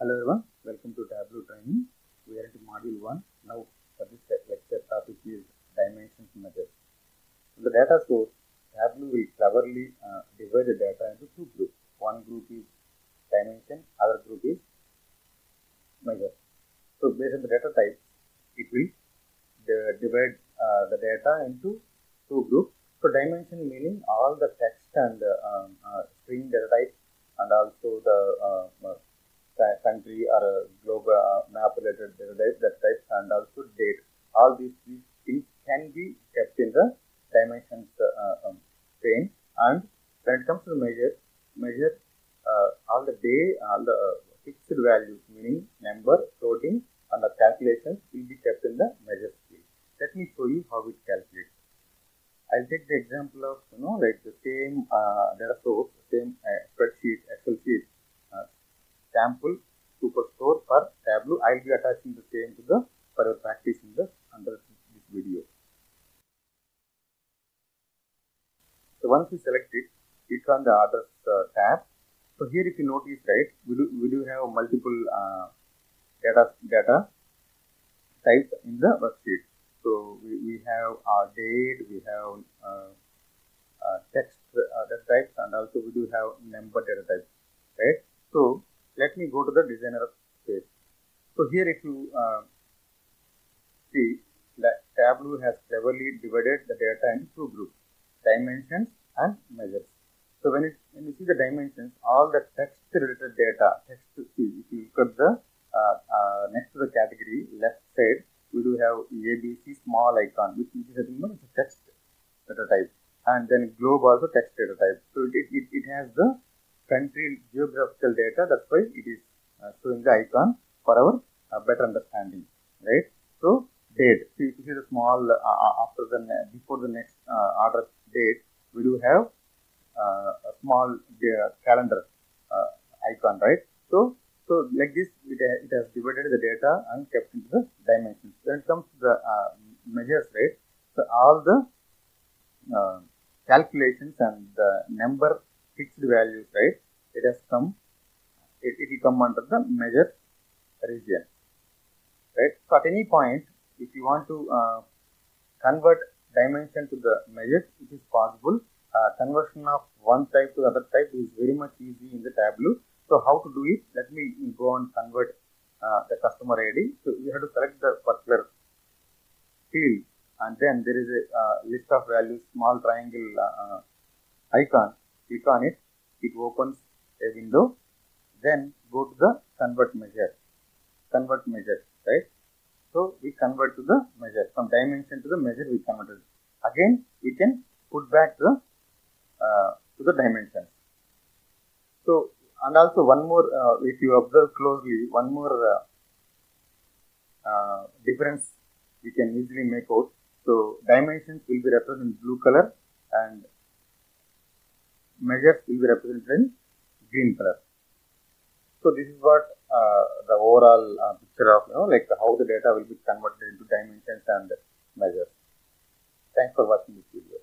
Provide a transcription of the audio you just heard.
Hello everyone, welcome to Tableau training. We are into module 1. Now for this lecture topic is dimensions measures. In the data source, Tableau will cleverly divide the data into two groups. One group is dimension, other group is measure. So based on the data types, it will divide the data into two groups. So dimension meaning all the text and string data types and also the country or a globe map related data types and also date. All these three things can be kept in the dimensions pane. And when it comes to the measure all the day, all the fixed values meaning number, floating and the calculations will be kept in the measures field. Let me show you how it calculates. I'll take the example of like the same data source, same spreadsheet, Excel sheet. Sample superstore for Tableau. I'll be attaching the same to the for your practice in the under this video. So once you select it, click on the others tab. So here, if you notice, right, we do have multiple data types in the worksheet. So we have our date, we have text data types, and also we do have number data types, right? So let me go to the designer page. So here, if you see that Tableau has cleverly divided the data into two groups, dimensions and measures. So when you see the dimensions, all the text related data, if you look at the next to the category left side, we do have ABC small icon, which is a text data type, and then globe also text data type. So it has the country geographical data. That's why it is showing the icon for our better understanding, right? So date. So if you see the small after the before the next order date, we do have a small calendar icon, right? So like this, it has divided the data and kept into the dimensions. When it comes to the measures, right? So all the calculations and the number fixed values, right? It has come. It will come under the measure region, right? So at any point, if you want to convert dimension to the measures, it is possible. Conversion of one type to the other type is very much easy in the Tableau. So how to do it? Let me go and convert the customer ID. So you have to select the particular field, and then there is a list of values, small triangle icon. Click on it. It opens a window. Then go to the convert measure, right? So we convert to the measure, from dimension to the measure we converted. Again, we can put back to the dimensions. So, and also one more, if you observe closely, one more difference we can easily make out. So dimensions will be represented in blue color and measures will be represented in green color. So this is what the overall picture of like how the data will be converted into dimensions and measures. Thanks for watching this video.